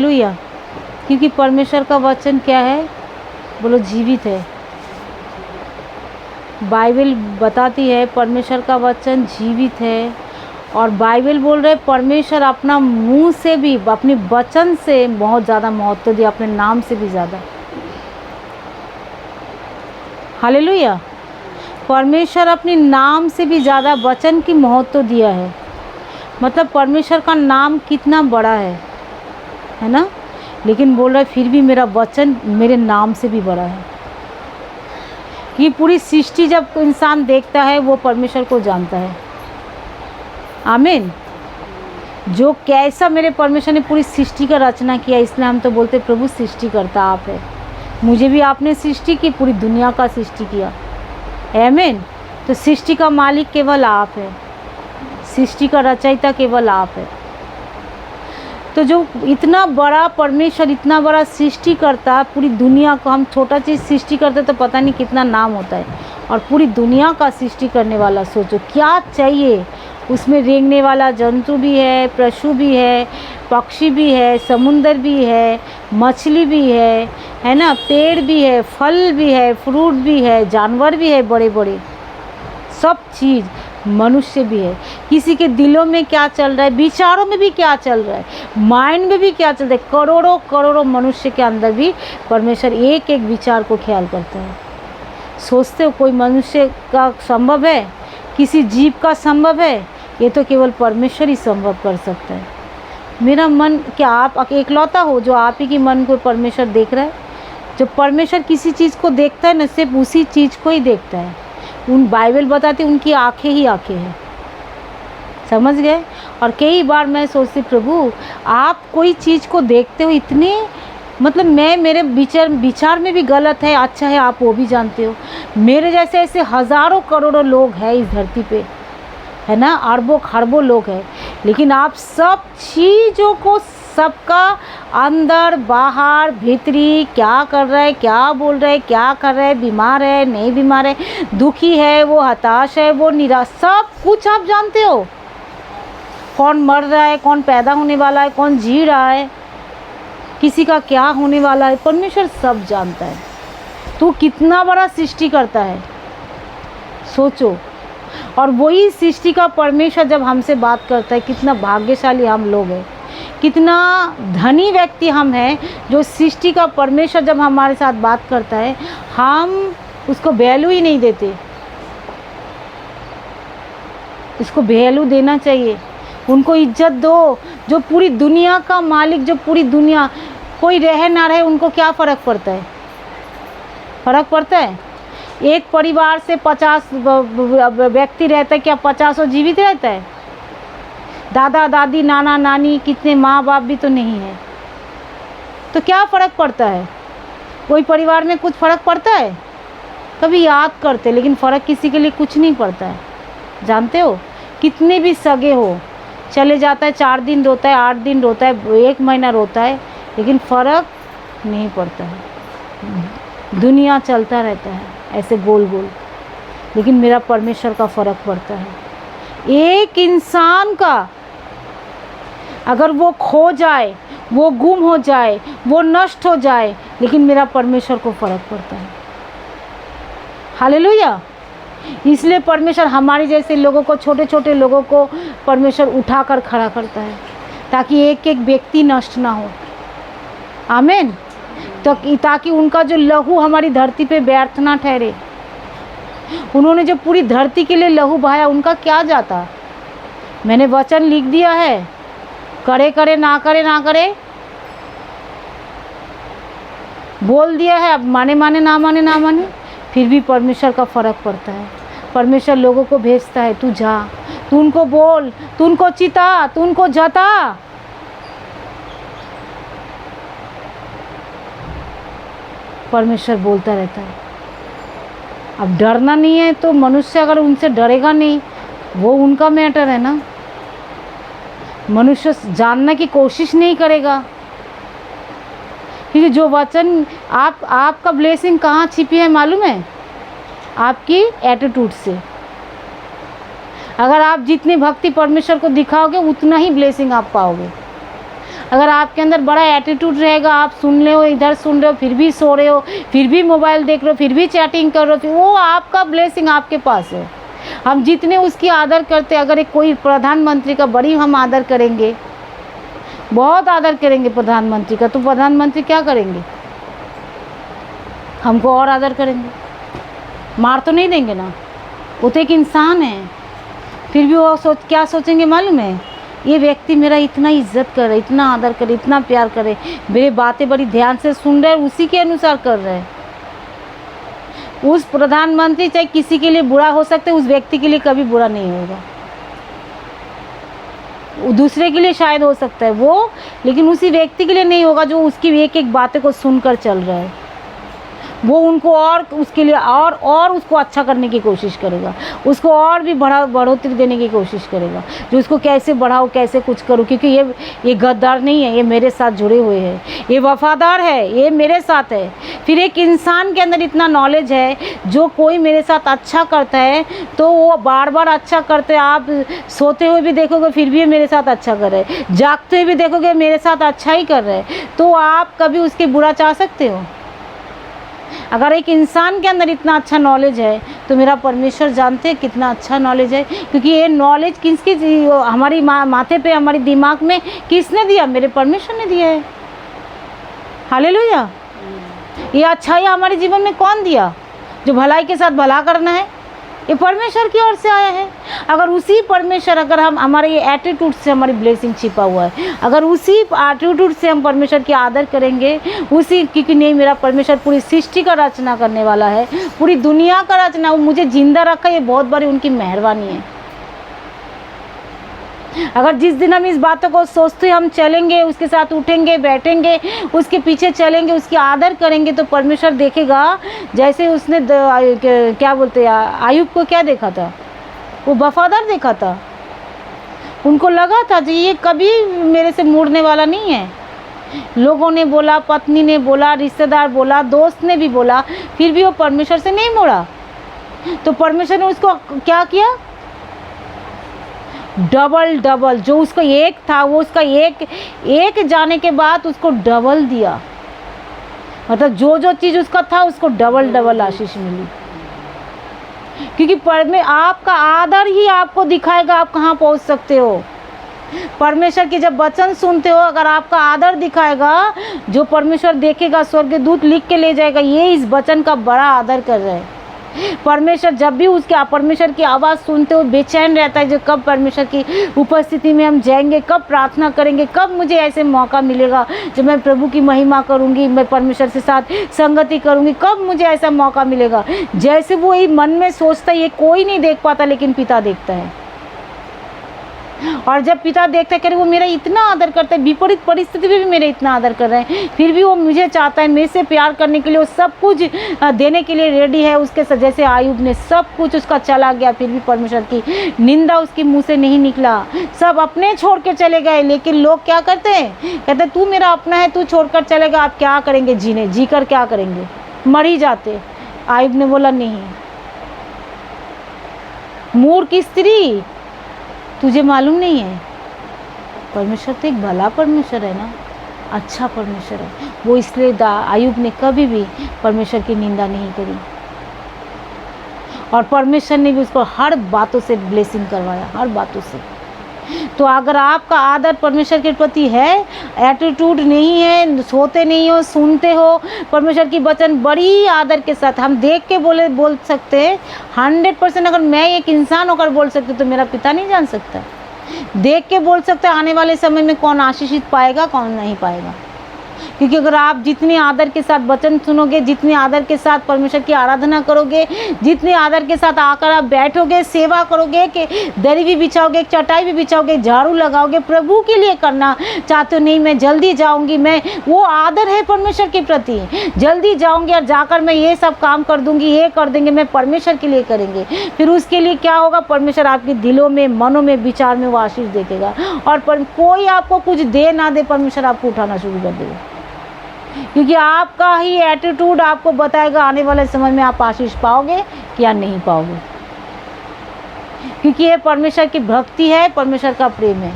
Hallelujah. क्योंकि परमेश्वर का वचन क्या है? बोलो जीवित है। बाइबल बताती है परमेश्वर का वचन जीवित है। और बाइबल बोल रहे परमेश्वर अपना मुंह से भी, अपने वचन से बहुत ज़्यादा महत्व दिया, अपने नाम से भी ज़्यादा। हालेलुया। परमेश्वर अपने नाम से भी ज़्यादा वचन की महत्व दिया है। मतलब परमेश्वर का नाम कितना बड़ा है ना। लेकिन बोल रहा है फिर भी मेरा वचन मेरे नाम से भी बड़ा है। ये पूरी सृष्टि जब इंसान देखता है वो परमेश्वर को जानता है। आमीन। जो कैसा मेरे परमेश्वर ने पूरी सृष्टि का रचना किया, इसलिए हम तो बोलते प्रभु सृष्टिकर्ता आप है। मुझे भी आपने सृष्टि की, पूरी दुनिया का सृष्टि किया। आमीन। तो सृष्टि का मालिक केवल आप है, सृष्टि का रचयिता केवल आप है। तो जो इतना बड़ा परमेश्वर, इतना बड़ा सृष्टि करता, पूरी दुनिया को, हम छोटा चीज़ सृष्टि करते तो पता नहीं कितना नाम होता है, और पूरी दुनिया का सृष्टि करने वाला, सोचो क्या चाहिए। उसमें रेंगने वाला जंतु भी है, पशु भी है, पक्षी भी है, समुंदर भी है, मछली भी है ना, पेड़ भी है, फल भी है, फ्रूट भी है, जानवर भी है बड़े बड़े, सब चीज़, मनुष्य भी है। किसी के दिलों में क्या चल रहा है, विचारों में भी क्या चल रहा है, माइंड में भी क्या चल रहा है, करोड़ों करोड़ों मनुष्य के अंदर भी परमेश्वर एक एक विचार को ख्याल करता है। सोचते हो कोई मनुष्य का संभव है, किसी जीव का संभव है? ये तो केवल परमेश्वर ही संभव कर सकता है। मेरा मन, क्या आप एकलौता हो जो आप ही की मन को परमेश्वर देख रहा है? जब परमेश्वर किसी चीज़ को देखता है ना, सिर्फ उसी चीज़ को ही देखता है। उन बाइबल बताती उनकी आंखें ही आंखें हैं, समझ गए। और कई बार मैं सोचती प्रभु आप कोई चीज़ को देखते हो इतने, मतलब मेरे विचार में भी गलत है, अच्छा है आप वो भी जानते हो। मेरे जैसे ऐसे हज़ारों करोड़ों लोग हैं इस धरती पे, है ना, अरबों खरबों लोग हैं, लेकिन आप सब चीज़ों को, सबका अंदर बाहर भीतरी क्या कर रहा है, क्या बोल रहा है, क्या कर रहा है, बीमार है नहीं बीमार है, दुखी है वो, हताश है वो, निराश, सब कुछ आप जानते हो। कौन मर रहा है, कौन पैदा होने वाला है, कौन जी रहा है, किसी का क्या होने वाला है, परमेश्वर सब जानता है। तो कितना बड़ा सृष्टि करता है, सोचो। और वही सृष्टि का परमेश्वर जब हमसे बात करता है, कितना भाग्यशाली हम लोग हैं, कितना धनी व्यक्ति हम हैं जो सृष्टि का परमेश्वर जब हमारे साथ बात करता है हम उसको वैल्यू ही नहीं देते। इसको वैल्यू देना चाहिए, उनको इज्जत दो। जो पूरी दुनिया का मालिक, जो पूरी दुनिया, कोई रहे ना रहे उनको क्या फ़र्क पड़ता है? फ़र्क पड़ता है? एक परिवार से 50 व्यक्ति रहता है, क्या 50 जीवित रहता है? दादा दादी नाना नानी, कितने माँ बाप भी तो नहीं है, तो क्या फ़र्क पड़ता है? कोई परिवार में कुछ फ़र्क पड़ता है? कभी याद करते, लेकिन फ़र्क किसी के लिए कुछ नहीं पड़ता है। जानते हो, कितने भी सगे हो, चले जाता है, 4 दिन रोता है, 8 दिन रोता है, 1 महीना रोता है, लेकिन फ़र्क नहीं पड़ता है। दुनिया चलता रहता है ऐसे गोल गोल, लेकिन मेरा परमेश्वर का फ़र्क पड़ता है। एक इंसान का अगर वो खो जाए, वो गुम हो जाए, वो नष्ट हो जाए, लेकिन मेरा परमेश्वर को फ़र्क पड़ता है। हालेलुया। इसलिए परमेश्वर हमारे जैसे लोगों को, छोटे छोटे लोगों को परमेश्वर उठाकर खड़ा करता है, ताकि एक एक व्यक्ति नष्ट ना हो। आमीन। तो ताकि उनका जो लहू हमारी धरती पे व्यर्थ ना ठहरे। उन्होंने जो पूरी धरती के लिए लहू बहाया, उनका क्या जाता? मैंने वचन लिख दिया है, करे करे ना करे ना करे, बोल दिया है, अब माने माने ना माने ना माने, फिर भी परमेश्वर का फ़र्क पड़ता है। परमेश्वर लोगों को भेजता है, तू जा, तू उनको बोल, तू उनको चिता, तू उनको जता। परमेश्वर बोलता रहता है। अब डरना नहीं है तो मनुष्य अगर उनसे डरेगा नहीं, वो उनका मैटर है ना। मनुष्य जानने की कोशिश नहीं करेगा, क्योंकि जो वचन आपका ब्लेसिंग कहाँ छिपी है मालूम है? आपकी एटीट्यूड से। अगर आप जितनी भक्ति परमेश्वर को दिखाओगे उतना ही ब्लेसिंग आप पाओगे। अगर आपके अंदर बड़ा एटीट्यूड रहेगा, आप सुन रहे हो, इधर सुन रहे हो, फिर भी सो रहे हो, फिर भी मोबाइल देख रहे हो, फिर भी चैटिंग कर रहे हो, फिर वो आपका ब्लेसिंग आपके पास है। हम जितने उसकी आदर करते, अगर एक कोई प्रधानमंत्री का बड़ी हम आदर करेंगे, बहुत आदर करेंगे प्रधानमंत्री का, तो प्रधानमंत्री क्या करेंगे? हमको और आदर करेंगे, मार तो नहीं देंगे ना। वो तो एक इंसान है। फिर भी वो क्या सोचेंगे मालूम है? ये व्यक्ति मेरा इतना इज्जत करे, इतना आदर करे, इतना प्यार करे, मेरी बातें बड़ी ध्यान से सुन रहे हैं, उसी के अनुसार कर रहे हैं। उस प्रधानमंत्री चाहे किसी के लिए बुरा हो सकता है, उस व्यक्ति के लिए कभी बुरा नहीं होगा। दूसरे के लिए शायद हो सकता है वो, लेकिन उसी व्यक्ति के लिए नहीं होगा जो उसकी एक एक बातें को सुनकर चल रहा है। वो उनको और उसके लिए और उसको अच्छा करने की कोशिश करेगा, उसको और भी बढ़ोतरी देने की कोशिश करेगा, जो उसको कैसे बढ़ाओ, कैसे कुछ करूँ, क्योंकि ये गद्दार नहीं है, ये मेरे साथ जुड़े हुए हैं, ये वफादार है, ये मेरे साथ है। फिर एक इंसान के अंदर इतना नॉलेज है, जो कोई मेरे साथ अच्छा करता है तो वो बार बार अच्छा करते हैं। आप सोते हुए भी देखोगे फिर भी ये मेरे साथ अच्छा कर रहे हैं, जागते हुए भी देखोगे मेरे साथ अच्छा ही कर रहे हैं, तो आप कभी उसके बुरा चाह सकते हो? अगर एक इंसान के अंदर इतना अच्छा नॉलेज है तो मेरा परमेश्वर जानते हैं कितना अच्छा नॉलेज है, क्योंकि ये नॉलेज किसकी हमारी माथे पे, हमारी दिमाग में किसने दिया? मेरे परमेश्वर ने दिया है। हालेलुया। ये अच्छाई हमारे जीवन में कौन दिया? जो भलाई के साथ भला करना है, ये परमेश्वर की ओर से आया है। अगर उसी परमेश्वर, अगर हम हमारे ये एटीट्यूड से हमारी ब्लेसिंग छिपा हुआ है, अगर उसी एटीट्यूड से हम परमेश्वर की आदर करेंगे, उसी, क्योंकि नहीं, मेरा परमेश्वर पूरी सृष्टि का रचना करने वाला है, पूरी दुनिया का रचना, वो मुझे जिंदा रखा, ये बहुत बड़ी उनकी मेहरबानी है। अगर जिस दिन हम इस बातों को सोचते हम चलेंगे, उसके साथ उठेंगे, बैठेंगे, उसके पीछे चलेंगे, उसकी आदर करेंगे, तो परमेश्वर देखेगा। जैसे उसने क्या बोलते हैं, आयुब को क्या देखा था? वो वफादार देखा था। उनको लगा था कि ये कभी मेरे से मुड़ने वाला नहीं है। लोगों ने बोला, पत्नी ने बोला, रिश्तेदार बोला, दोस्त ने भी बोला, फिर भी वो परमेश्वर से नहीं मुड़ा। तो परमेश्वर ने उसको क्या किया? डबल जो उसका एक था, वो उसका एक जाने के बाद उसको डबल दिया। मतलब जो चीज़ उसका था उसको डबल आशीष मिली। क्योंकि आपका आदर ही आपको दिखाएगा आप कहाँ पहुँच सकते हो। परमेश्वर के जब वचन सुनते हो, अगर आपका आदर दिखाएगा, जो परमेश्वर देखेगा, स्वर्गदूत लिख के ले जाएगा, ये इस वचन का बड़ा आदर कर रहे हैं। परमेश्वर जब भी परमेश्वर की आवाज़ सुनते हो बेचैन रहता है, जो कब परमेश्वर की उपस्थिति में हम जाएंगे, कब प्रार्थना करेंगे, कब मुझे ऐसे मौका मिलेगा जब मैं प्रभु की महिमा करूंगी, मैं परमेश्वर के साथ संगति करूंगी, कब मुझे ऐसा मौका मिलेगा। जैसे वो ये मन में सोचता है, ये कोई नहीं देख पाता, लेकिन पिता देखता है। और जब पिता देखता है, वो मेरा इतना आदर करता है, विपरीत परिस्थिति में भी मेरा इतना आदर कर रहे हैं, फिर भी वो मुझे चाहता है, मेरे से प्यार करने के लिए, वो सब कुछ देने के लिए रेडी है उसके साथ। जैसे आयुब ने सब कुछ उसका चला गया, फिर भी परमेश्वर की निंदा उसके मुंह से नहीं निकला। सब अपने छोड़ के चले गए, लेकिन लोग क्या करते हैं? कहते तू मेरा अपना है, तू छोड़कर चलेगा, आप क्या करेंगे? जी कर क्या करेंगे? मर ही जाते। आयुब ने बोला नहीं। मूर्ख स्त्री, तुझे मालूम नहीं है, परमेश्वर तो एक भला परमेश्वर है ना, अच्छा परमेश्वर है वो। इसलिए आयुब ने कभी भी परमेश्वर की निंदा नहीं करी, और परमेश्वर ने भी उसको हर बातों से ब्लेसिंग करवाया, हर बातों से। तो अगर आपका आदर परमेश्वर के प्रति है, एटीट्यूड नहीं है, सोते नहीं हो, सुनते हो परमेश्वर की वचन बड़ी आदर के साथ, हम देख के बोल सकते हैं 100%। अगर मैं एक इंसान होकर बोल सकती तो मेरा पिता नहीं जान सकता? देख के बोल सकते आने वाले समय में कौन आशीषित पाएगा, कौन नहीं पाएगा। क्योंकि अगर आप जितने आदर के साथ वचन सुनोगे, जितने आदर के साथ परमेश्वर की आराधना करोगे, जितने आदर के साथ आकर आप बैठोगे, सेवा करोगे, कि दरी भी बिछाओगे, चटाई भी बिछाओगे, झाड़ू लगाओगे, प्रभु के लिए करना चाहते हो, नहीं मैं जल्दी जाऊंगी, मैं, वो आदर है परमेश्वर के प्रति। जल्दी जाऊंगी और जाकर मैं ये सब काम कर दूंगी, ये कर देंगे, मैं परमेश्वर के लिए करेंगे। फिर उसके लिए क्या होगा? परमेश्वर आपके दिलों में, मनों में, विचार में वो आशीष देगा, और कोई आपको कुछ दे ना दे, परमेश्वर आपको उठाना शुरू कर देगा। क्योंकि आपका ही एटीट्यूड आपको बताएगा आने वाले समय में आप आशीष पाओगे या नहीं पाओगे। क्योंकि ये परमेश्वर की भक्ति है, परमेश्वर का प्रेम है।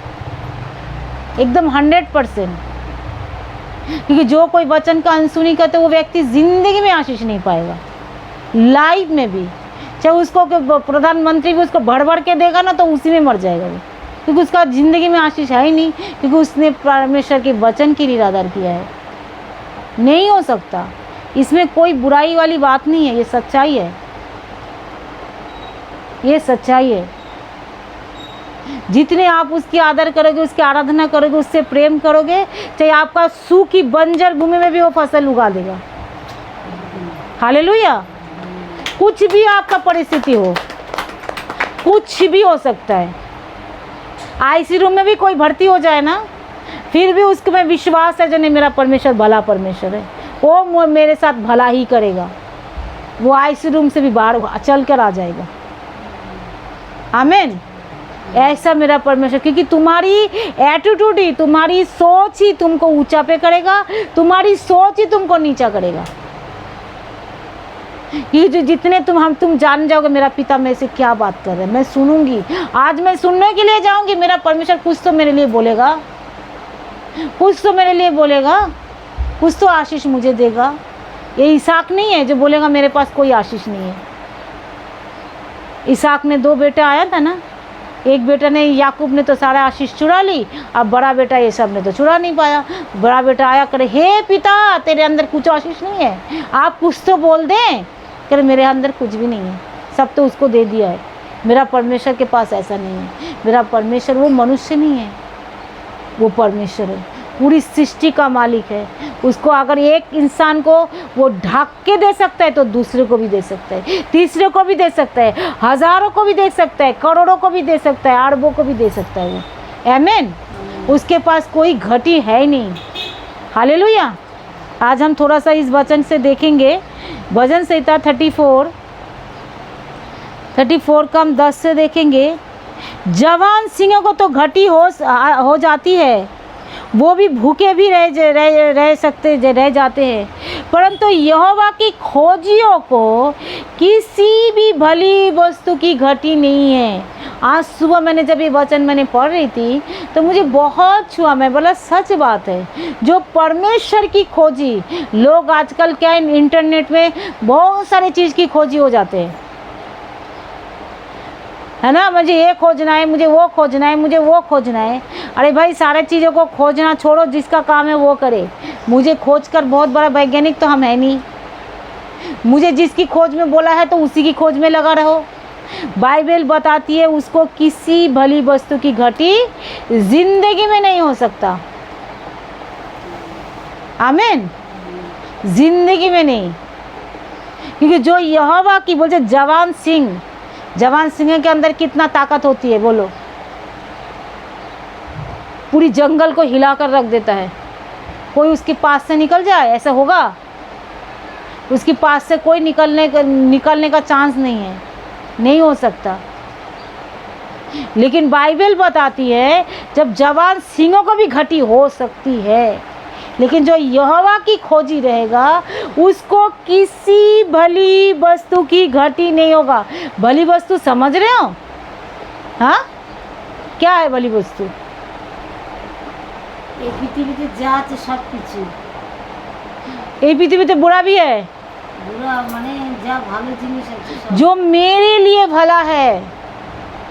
एकदम 100%। क्योंकि जो कोई वचन का अनसुनी करते वो व्यक्ति जिंदगी में आशीष नहीं पाएगा, लाइफ में भी। चाहे उसको प्रधानमंत्री भी उसको भर भर के देगा ना तो उसी में मर जाएगा वो, क्योंकि उसका ज़िंदगी में आशीष है ही नहीं, क्योंकि उसने परमेश्वर के वचन की निरादर किया है। नहीं हो सकता, इसमें कोई बुराई वाली बात नहीं है, ये सच्चाई है, ये सच्चाई है। जितने आप उसकी आदर करोगे, उसकी आराधना करोगे, उससे प्रेम करोगे, चाहे आपका सूखी बंजर भूमि में भी वो फसल उगा देगा। हालेलुया। कुछ भी आपका परिस्थिति हो, कुछ भी हो सकता है। आईसीयू रूम में भी कोई भर्ती हो जाए ना, फिर भी उसके में विश्वास है जो नहीं, मेरा परमेश्वर भला परमेश्वर है, वो मेरे साथ भला ही करेगा। वो आईसीयू रूम से भी बाहर चल कर आ जाएगा। आमीन। ऐसा मेरा परमेश्वर, क्योंकि तुम्हारी एटीट्यूड ही, तुम्हारी सोच ही तुमको ऊंचा पे करेगा, तुम्हारी सोच ही तुमको नीचा करेगा। ये जो जितने तुम जान जाओगे मेरा पिता मेरे से क्या बात कर रहे हैं, मैं सुनूंगी। आज मैं सुनने के लिए जाऊंगी, मेरा परमेश्वर कुछ तो मेरे लिए बोलेगा, कुछ तो मेरे लिए बोलेगा, कुछ तो आशीष मुझे देगा। ये इसहाक नहीं है जो बोलेगा मेरे पास कोई आशीष नहीं है। इसहाक ने 2 बेटा आया था ना, एक बेटा ने, याकूब ने तो सारा आशीष चुरा ली, अब बड़ा बेटा ये सब ने तो चुरा नहीं पाया। बड़ा बेटा आया करे, हे पिता तेरे अंदर कुछ आशीष नहीं है, आप कुछ तो बोल दें। करे मेरे अंदर कुछ भी नहीं है, सब तो उसको दे दिया है। मेरा परमेश्वर के पास ऐसा नहीं है। मेरा परमेश्वर वो मनुष्य नहीं है, वो परमेश्वर है, पूरी सृष्टि का मालिक है। उसको अगर एक इंसान को वो ढक के दे सकता है तो दूसरे को भी दे सकता है, तीसरे को भी दे सकता है, हजारों को भी दे सकता है, करोड़ों को भी दे सकता है, अरबों को भी दे सकता है वो। आमीन। उसके पास कोई घटी है ही नहीं। हालेलुया। आज हम थोड़ा सा इस वचन से देखेंगे। भजन संहिता 34 का हम 10 से देखेंगे। जवान सिंहों को तो घटी हो जाती है, वो भी भूखे भी रह जाते हैं, परंतु यहोवा की खोजियों को किसी भी भली वस्तु की घटी नहीं है। आज सुबह मैंने जब ये वचन मैंने पढ़ रही थी तो मुझे बहुत छुआ। मैं बोला सच बात है, जो परमेश्वर की खोजी, लोग आजकल क्या है, इंटरनेट में बहुत सारी चीज़ की खोजी हो जाते हैं, है ना। मुझे ये खोजना है, मुझे वो खोजना है, मुझे वो खोजना है। अरे भाई सारे चीज़ों को खोजना छोड़ो, जिसका काम है वो करे। मुझे खोज कर बहुत बड़ा वैज्ञानिक तो हम है नहीं। मुझे जिसकी खोज में बोला है तो उसी की खोज में लगा रहो। बाइबल बताती है उसको किसी भली वस्तु की घटी जिंदगी में नहीं हो सकता। आमीन। जिंदगी में नहीं, क्योंकि जो यहोवा की बोलते जवान सिंह के अंदर कितना ताकत होती है बोलो। पूरी जंगल को हिलाकर रख देता है। कोई उसके पास से निकल जाए, ऐसा होगा? उसके पास से कोई निकलने का चांस नहीं है, नहीं हो सकता। लेकिन बाइबल बताती है जब जवान सिंहों को भी घटी हो सकती है, लेकिन जो यहोवा की खोजी रहेगा उसको किसी भली वस्तु की घटी नहीं होगा। भली वस्तु समझ रहे हो? हाँ, क्या है भली वस्तु? এই পৃথিবীতে যা আছে সব কিছু। এই পৃথিবীতে बुरा भी है, बुरा माने যা ভালো জিনিস আছে जो मेरे लिए भला है।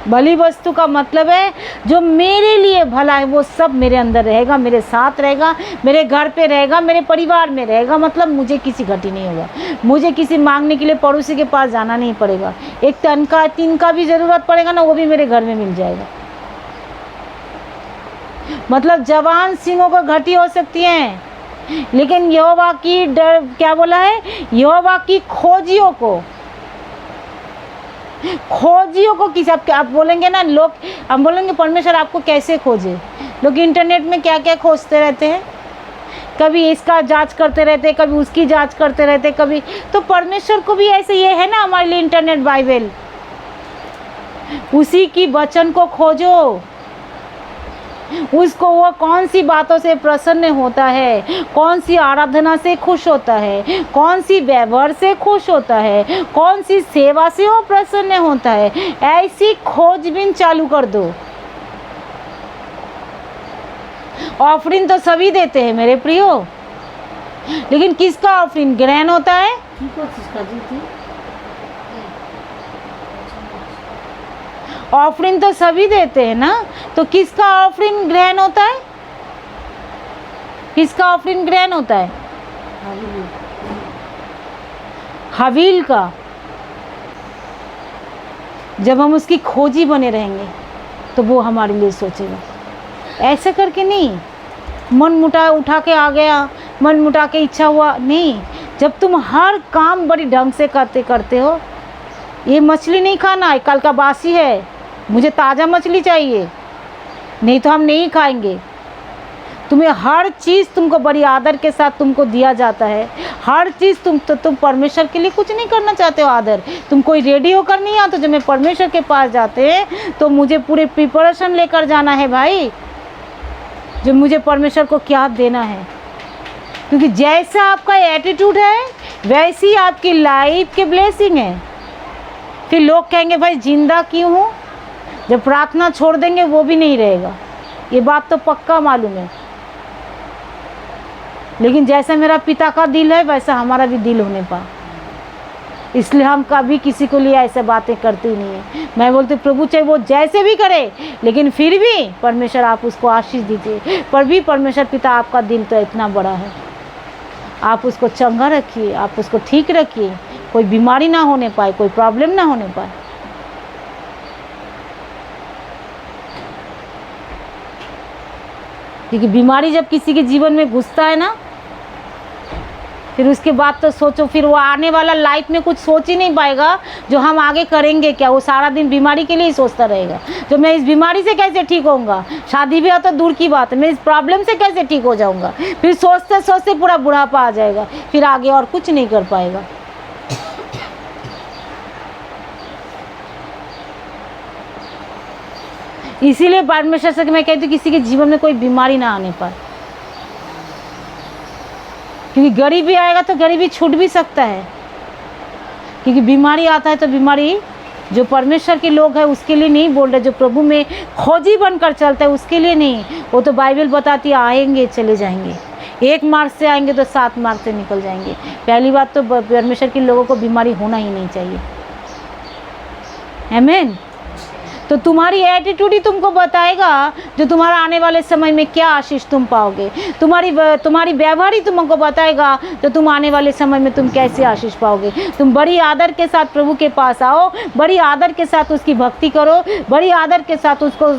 भली वस्तु का मतलब है जो मेरे लिए भला है वो सब मेरे अंदर रहेगा, मेरे साथ रहेगा, मेरे घर पे रहेगा, मेरे परिवार में रहेगा। मतलब मुझे किसी घटी नहीं होगा। मुझे किसी मांगने के लिए पड़ोसी के पास जाना नहीं पड़ेगा। एक टन का 3 का भी ज़रूरत पड़ेगा ना, वो भी मेरे घर में मिल जाएगा। मतलब जवान सिंहों को घटी हो सकती हैं, लेकिन यहोवा की क्या बोला है, यहोवा की खोजियों को किसी आप बोलेंगे ना, लोग हम बोलेंगे परमेश्वर आपको कैसे खोजे। लोग इंटरनेट में क्या क्या खोजते रहते हैं, कभी इसका जांच करते रहते हैं, कभी उसकी जांच करते रहते हैं, कभी तो परमेश्वर को भी ऐसे ये है ना हमारे लिए इंटरनेट बाइबल, उसी की वचन को खोजो। उसको वो कौन सी बातों से प्रसन्न होता है, कौन सी आराधना से खुश होता है, कौन सी व्यवहार से खुश होता है, कौन सी सेवा से वो प्रसन्न होता है, ऐसी खोजबीन चालू कर दो। ऑफरिंग तो सभी देते हैं मेरे प्रियो, लेकिन किसका ऑफरिंग ग्रहण होता है? ऑफरिंग तो सभी देते हैं ना, तो किसका ऑफरिंग ग्रहण होता है? किसका ऑफरिंग ग्रहण होता है? हाबिल का। जब हम उसकी खोजी बने रहेंगे तो वो हमारे लिए सोचेगा। ऐसे करके नहीं, मन मुटा उठा के आ गया, मन मुटा के इच्छा हुआ नहीं। जब तुम हर काम बड़ी ढंग से करते हो, ये मछली नहीं खाना है, कल का बासी है, मुझे ताज़ा मछली चाहिए, नहीं तो हम नहीं खाएंगे। तुम्हें हर चीज़ तुमको बड़ी आदर के साथ तुमको दिया जाता है। हर चीज़ तुम परमेश्वर के लिए कुछ नहीं करना चाहते हो आदर। तुम कोई रेडी होकर नहीं आते, जब मैं परमेश्वर के पास जाते हैं तो मुझे पूरे प्रिपरेशन लेकर जाना है भाई, जो मुझे परमेश्वर को क्या देना है। क्योंकि जैसा आपका एटीट्यूड है वैसी आपकी लाइफ की ब्लेसिंग है। फिर लोग कहेंगे भाई जिंदा क्यों हूँ, जब प्रार्थना छोड़ देंगे वो भी नहीं रहेगा। ये बात तो पक्का मालूम है। लेकिन जैसा मेरा पिता का दिल है वैसा हमारा भी दिल होने पा, इसलिए हम कभी किसी को लिए ऐसे बातें करते नहीं है। मैं बोलती प्रभु चाहे वो जैसे भी करे, लेकिन फिर भी परमेश्वर आप उसको आशीष दीजिए। पर भी परमेश्वर पिता आपका दिल तो इतना बड़ा है, आप उसको चंगा रखिए, आप उसको ठीक रखिए, कोई बीमारी ना होने पाए, कोई प्रॉब्लम ना होने पाए। क्योंकि बीमारी जब किसी के जीवन में घुसता है ना, फिर उसके बाद तो सोचो, फिर वो आने वाला लाइफ में कुछ सोच ही नहीं पाएगा जो हम आगे करेंगे क्या। वो सारा दिन बीमारी के लिए ही सोचता रहेगा, जो मैं इस बीमारी से कैसे ठीक होऊंगा, शादी ब्याह तो दूर की बात है, मैं इस प्रॉब्लम से कैसे ठीक हो जाऊंगा। फिर सोचते सोचते पूरा बुढ़ापा आ जाएगा, फिर आगे और कुछ नहीं कर पाएगा। इसीलिए परमेश्वर से मैं कहती हूँ किसी के जीवन में कोई बीमारी ना आने पाए। क्योंकि गरीबी आएगा तो गरीबी छूट भी सकता है, क्योंकि बीमारी आता है तो बीमारी जो परमेश्वर के लोग हैं उसके लिए नहीं बोल रहे, जो प्रभु में खोजी बनकर चलता है उसके लिए नहीं। वो तो बाइबल बताती है आएंगे चले जाएंगे, 1 मार्च से आएंगे तो 7 मार्च से निकल जाएंगे। पहली बात तो परमेश्वर के लोगों को बीमारी होना ही नहीं चाहिए। आमीन। तो तुम्हारी एटीट्यूड ही तुमको बताएगा जो तुम्हारा आने वाले समय में क्या आशीष तुम पाओगे। तुम्हारी व्यवहार ही तुमको बताएगा जो तुम आने वाले समय में तुम कैसे आशीष पाओगे। तुम बड़ी आदर के साथ प्रभु के पास आओ, बड़ी आदर के साथ उसकी भक्ति करो, बड़ी आदर के साथ उसको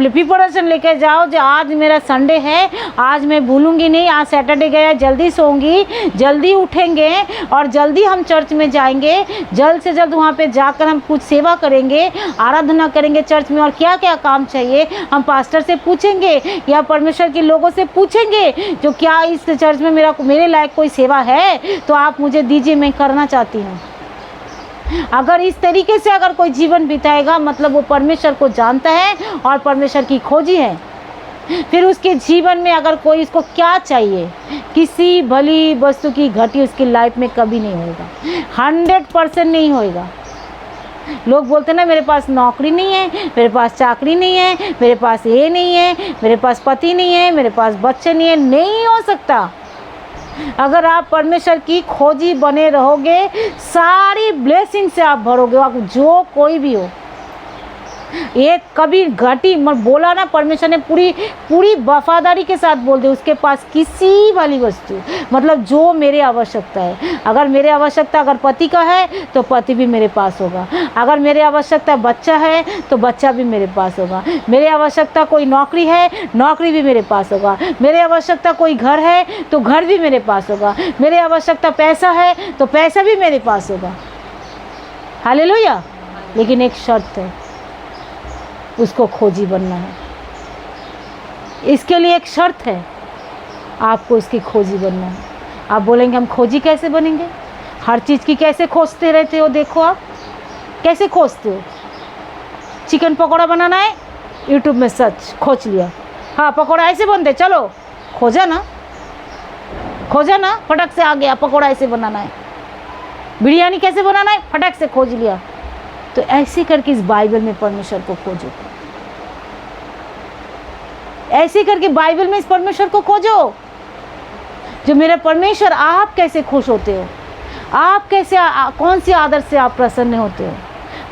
प्रिपरेशन लेके जाओ। जो आज मेरा संडे है, आज मैं भूलूंगी नहीं, आज सैटरडे गया, जल्दी सोऊंगी, जल्दी उठेंगे और जल्दी हम चर्च में जाएंगे। जल्द से जल्द वहाँ पे जाकर हम कुछ सेवा करेंगे, आराधना करेंगे चर्च में। और क्या क्या काम चाहिए हम पास्टर से पूछेंगे या परमेश्वर के लोगों से पूछेंगे जो क्या इस चर्च में मेरे लायक कोई सेवा है तो आप मुझे दीजिए, मैं करना चाहती हूँ। अगर इस तरीके से अगर कोई जीवन बिताएगा मतलब वो परमेश्वर को जानता है और परमेश्वर की खोजी है। फिर उसके जीवन में अगर कोई इसको क्या चाहिए, किसी भली वस्तु की घटी उसकी लाइफ में कभी नहीं होगा, 100% नहीं होएगा। लोग बोलते ना मेरे पास नौकरी नहीं है, मेरे पास चाकरी नहीं है, मेरे पास ये नहीं है, मेरे पास पति नहीं है, मेरे पास बच्चे नहीं है। नहीं हो सकता। अगर आप परमेश्वर की खोजी बने रहोगे, सारी ब्लेसिंग से आप भरोगे। आप जो कोई भी हो, ये कभी घटी मत बोला ना, परमेश्वर ने पूरी वफादारी के साथ बोल दे उसके पास किसी वाली वस्तु मतलब जो मेरे आवश्यकता है। अगर मेरे आवश्यकता अगर पति का है तो पति भी मेरे पास होगा, अगर मेरे आवश्यकता बच्चा है तो बच्चा भी मेरे पास होगा, मेरे आवश्यकता कोई नौकरी है, नौकरी भी मेरे पास होगा, मेरे आवश्यकता कोई घर है तो घर भी मेरे पास होगा, मेरे आवश्यकता पैसा है तो पैसा भी मेरे पास होगा। हालेलुया। लेकिन एक शर्त है, उसको खोजी बनना है। इसके लिए एक शर्त है, आपको उसकी खोजी बनना है। आप बोलेंगे हम खोजी कैसे बनेंगे, हर चीज़ की कैसे खोजते रहते हो। देखो आप कैसे खोजते हो। चिकन पकौड़ा बनाना है, यूट्यूब में सर्च खोज लिया, हाँ पकौड़ा ऐसे बनते, चलो खोजा ना, फटक से आ गया पकौड़ा ऐसे बनाना है। बिरयानी कैसे बनाना है, फटक से खोज लिया। तो ऐसे करके इस बाइबल में परमेश्वर को खोजो, ऐसे करके बाइबल में इस परमेश्वर को खोजो। जो मेरा परमेश्वर, आप कैसे खुश होते हो, आप कैसे कौन सी आदत से आप प्रसन्न होते हो।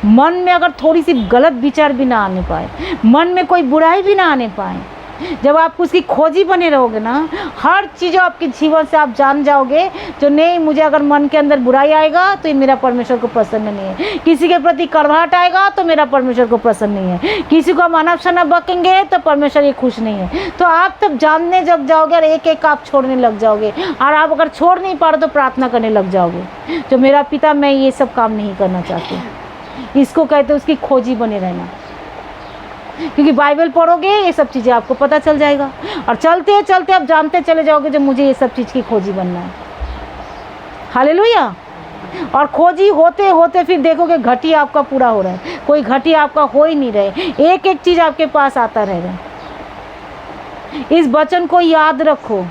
मन में अगर थोड़ी सी गलत विचार भी ना आने पाए, मन में कोई बुराई भी ना आने पाए, जब आप उसकी खोजी बने रहोगे ना, हर चीज़ आपके जीवन से आप जान जाओगे जो नहीं, मुझे अगर मन के अंदर बुराई आएगा तो ये मेरा परमेश्वर को प्रसन्न नहीं है, किसी के प्रति कड़वाहट आएगा तो मेरा परमेश्वर को प्रसन्न नहीं है, किसी को हम अनाप बकेंगे तो परमेश्वर ये खुश नहीं है। तो आप तब जानने जग जाओगे और एक एक आप छोड़ने लग जाओगे, और आप अगर छोड़ नहीं पा रहे तो प्रार्थना करने लग जाओगे, जो मेरा पिता, मैं ये सब काम नहीं करना चाहती। इसको कहते उसकी खोजी बने रहना, क्योंकि बाइबल पढ़ोगे ये सब चीज़ें आपको पता चल जाएगा, और चलते चलते आप जानते चले जाओगे जो मुझे ये सब चीज़ की खोजी बनना है। हालेलुया। और खोजी होते होते फिर देखोगे घटी आपका पूरा हो रहा है, कोई घटी आपका हो ही नहीं रहे, एक एक चीज़ आपके पास आता रहेगा। इस वचन को याद रखो।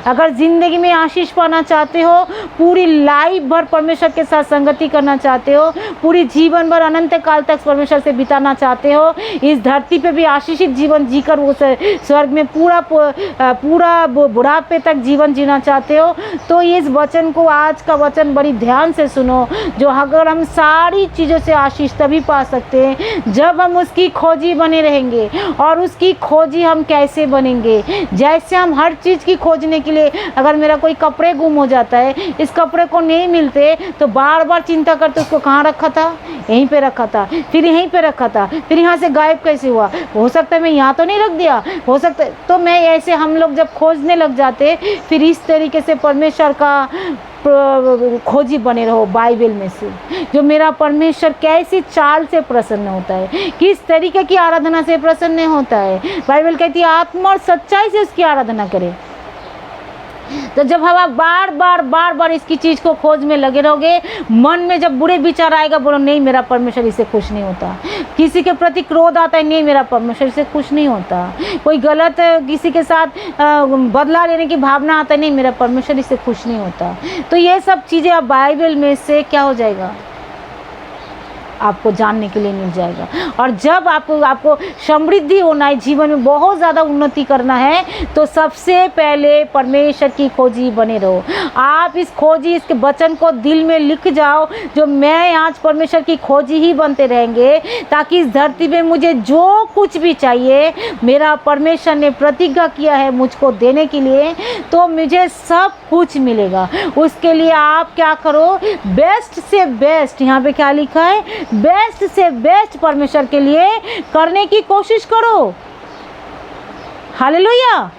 अगर ज़िंदगी में आशीष पाना चाहते हो, पूरी लाइफ भर परमेश्वर के साथ संगति करना चाहते हो, पूरी जीवन भर अनंत काल तक परमेश्वर से बिताना चाहते हो, इस धरती पे भी आशीषित जीवन जीकर वो स्वर्ग में पूरा बुढ़ापे तक जीवन जीना चाहते हो, तो इस वचन को, आज का वचन बड़ी ध्यान से सुनो। जो अगर हम सारी चीज़ों से आशीष तभी पा सकते हैं जब हम उसकी खोजी बने रहेंगे। और उसकी खोजी हम कैसे बनेंगे? जैसे हम हर चीज़ की खोजने के लिए, अगर मेरा कोई कपड़े गुम हो जाता है, इस कपड़े को नहीं मिलते तो बार बार चिंता करते उसको कहाँ रखा था, यहीं पे रखा था, फिर यहीं पे रखा था, फिर यहाँ से गायब कैसे हुआ, हो सकता है मैं यहाँ तो नहीं रख दिया, हो सकता है। तो मैं ऐसे हम लोग जब खोजने लग जाते, फिर इस तरीके से परमेश्वर का खोजी बने रहो बाइबल में से, जो मेरा परमेश्वर कैसी चाल से प्रसन्न होता है, किस तरीके की आराधना से प्रसन्न होता है। बाइबल कहती है आत्मा और सच्चाई से उसकी आराधना करें। तो जब हम आप बार बार इसकी चीज़ को खोज में लगे रहोगे, मन में जब बुरे विचार आएगा, बोलो नहीं मेरा परमेश्वर इससे खुश नहीं होता। किसी के प्रति क्रोध आता है, नहीं मेरा परमेश्वर इससे खुश नहीं होता। कोई गलत किसी के साथ बदला लेने की भावना आता है, नहीं मेरा परमेश्वर इससे खुश नहीं होता। तो ये सब चीज़ें आप बाइबल में से क्या हो जाएगा, आपको जानने के लिए मिल जाएगा। और जब आपको समृद्धि होना है, जीवन में बहुत ज़्यादा उन्नति करना है, तो सबसे पहले परमेश्वर की खोजी बने रहो। आप इस खोजी, इसके वचन को दिल में लिख जाओ, जो मैं आज परमेश्वर की खोजी ही बनते रहेंगे, ताकि इस धरती में मुझे जो कुछ भी चाहिए, मेरा परमेश्वर ने प्रतिज्ञा किया है मुझको देने के लिए, तो मुझे सब कुछ मिलेगा। उसके लिए आप क्या करो, बेस्ट से बेस्ट, यहाँ पे क्या लिखा है, बेस्ट से बेस्ट परमेश्वर के लिए करने की कोशिश करो। हालेलुया।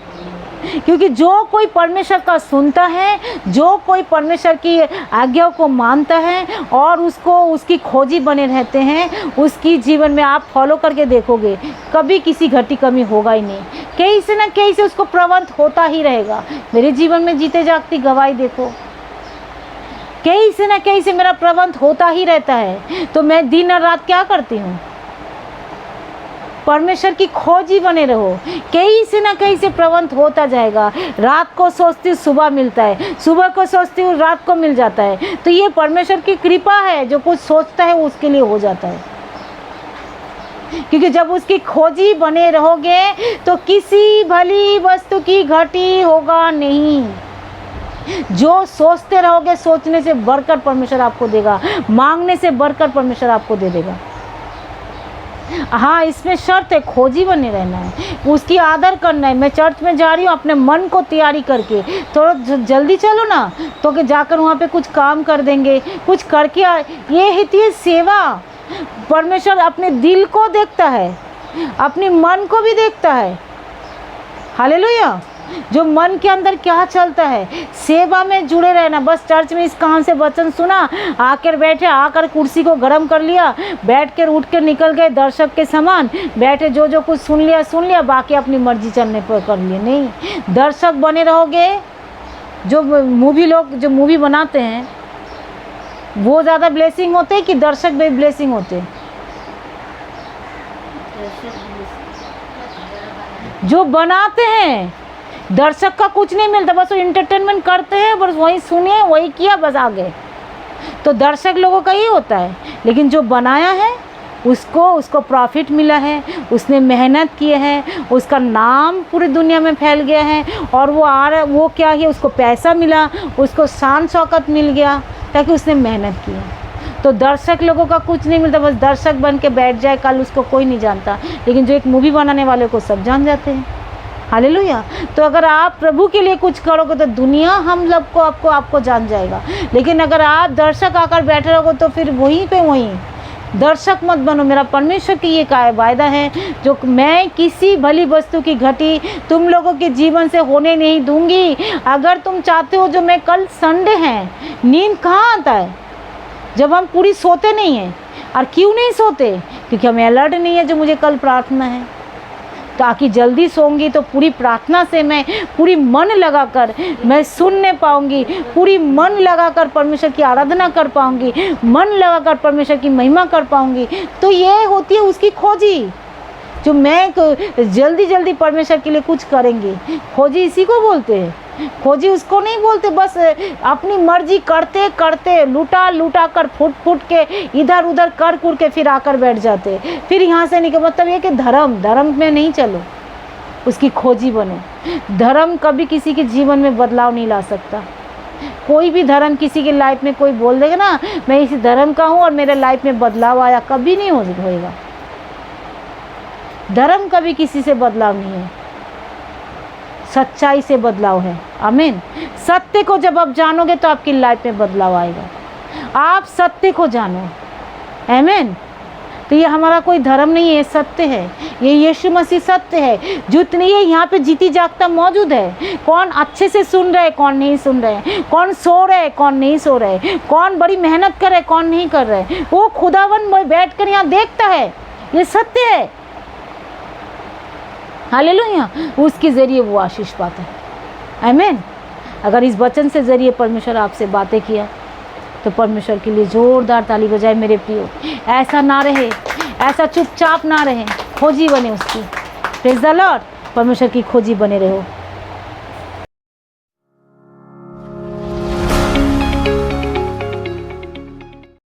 क्योंकि जो कोई परमेश्वर का सुनता है, जो कोई परमेश्वर की आज्ञाओं को मानता है और उसको उसकी खोजी बने रहते हैं, उसकी जीवन में आप फॉलो करके देखोगे, कभी किसी घटी कमी होगा ही नहीं। कहीं से ना कहीं से उसको प्रबंध होता ही रहेगा। मेरे जीवन में जीते जागती गवाही देखो, कहीं से ना कहीं से मेरा प्रबंध होता ही रहता है। तो मैं दिन और रात क्या करती हूँ, परमेश्वर की खोजी बने रहो, कहीं से ना कहीं से प्रबंध होता जाएगा। रात को सोचती हूँ सुबह मिलता है, सुबह को सोचती हूँ रात को मिल जाता है। तो ये परमेश्वर की कृपा है, जो कुछ सोचता है उसके लिए हो जाता है। क्योंकि जब उसकी खोजी बने रहोगे तो किसी भली वस्तु की घटी होगा नहीं। जो सोचते रहोगे, सोचने से बढ़कर परमेश्वर आपको देगा, मांगने से बढ़कर परमेश्वर आपको दे देगा। हाँ, इसमें शर्त है, खोजी बने रहना है, उसकी आदर करना है। मैं चर्च में जा रही हूँ अपने मन को तैयारी करके, थोड़ा जल्दी चलो ना, तो कि जाकर वहाँ पे कुछ काम कर देंगे, कुछ करके ये होती है सेवा। परमेश्वर अपने दिल को देखता है, अपने मन को भी देखता है। हालेलुया। जो मन के अंदर क्या चलता है, सेवा में जुड़े रहना। बस चर्च में इस कान से वचन सुना, आकर बैठे, आकर कुर्सी को गर्म कर लिया, बैठ कर उठ कर निकल गए दर्शक के समान, बैठे जो कुछ सुन लिया, बाकी अपनी मर्जी चलने पर कर लिए। नहीं, दर्शक बने रहोगे। जो मूवी बनाते हैं वो ज़्यादा ब्लेसिंग होते हैं कि दर्शक ब्लेसिंग होते हैं? जो बनाते हैं, दर्शक का कुछ नहीं मिलता, बस वो इंटरटेनमेंट करते हैं, बस वही सुने, वही किया, बस आ गए। तो दर्शक लोगों का ही होता है। लेकिन जो बनाया है उसको प्रॉफिट मिला है, उसने मेहनत किए है, उसका नाम पूरी दुनिया में फैल गया है, और वो क्या है, उसको पैसा मिला, उसको शान शौकत मिल गया, ताकि उसने मेहनत की है। तो दर्शक लोगों का कुछ नहीं मिलता, बस दर्शक बन के बैठ जाए, कल उसको कोई नहीं जानता, लेकिन जो एक मूवी बनाने वाले को सब जान जाते हैं। हालेलुया। तो अगर आप प्रभु के लिए कुछ करोगे तो दुनिया हम लोग को आपको जान जाएगा, लेकिन अगर आप दर्शक आकर बैठे रहोगे तो फिर वहीं पे वहीं दर्शक मत बनो। मेरा परमेश्वर की ये वायदा है, जो मैं किसी भली वस्तु की घटी तुम लोगों के जीवन से होने नहीं दूंगी। अगर तुम चाहते हो, जो मैं कल संडे है, नींद कहाँ आता है जब हम पूरी सोते नहीं हैं। और क्यों नहीं सोते? क्योंकि हमें अलर्ट नहीं है, जो मुझे कल प्रार्थना है। ताकि जल्दी सोऊंगी तो पूरी प्रार्थना से मैं पूरी मन लगाकर मैं सुनने पाऊंगी, पूरी मन लगाकर परमेश्वर की आराधना कर पाऊंगी, मन लगाकर परमेश्वर की महिमा कर पाऊंगी। तो ये होती है उसकी खोजी, जो मैं जल्दी जल्दी परमेश्वर के लिए कुछ करेंगे। खोजी इसी को बोलते हैं। खोजी उसको नहीं बोलते बस अपनी मर्जी करते करते लूटा कर फुट के इधर उधर कर के फिर आकर बैठ जाते, फिर यहाँ से निकल। मतलब ये कि धर्म में नहीं चलो, उसकी खोजी बनो। धर्म कभी किसी के जीवन में बदलाव नहीं ला सकता। कोई भी धर्म किसी के लाइफ में कोई बोल देगा ना मैं इसी धर्म का हूँ और मेरे लाइफ में बदलाव आया, कभी नहीं होएगा। धर्म कभी किसी से बदलाव नहीं है, सच्चाई से बदलाव है। आमीन। सत्य को जब आप जानोगे तो आपकी लाइफ में बदलाव आएगा। आप सत्य को जानो। आमीन। तो ये हमारा कोई धर्म नहीं है, सत्य है। ये यीशु मसीह सत्य है। जितनी ये यहाँ पे जीती जागता मौजूद है। कौन अच्छे से सुन रहे, कौन नहीं सुन रहे, कौन सो रहे, कौन नहीं सो रहे, कौन बड़ी मेहनत कर रहे, कौन नहीं कर रहे, वो खुदावन बैठ कर यहाँ देखता है। ये सत्य है। हालेलुया। उसके ज़रिए वो आशीष पाता है। आमीन। अगर इस वचन से ज़रिए परमेश्वर आपसे बातें किया तो परमेश्वर के लिए ज़ोरदार ताली बजाए मेरे प्रियो। ऐसा ना रहे, ऐसा चुपचाप ना रहे, खोजी बने उसकी। Praise the Lord. परमेश्वर की खोजी बने रहो।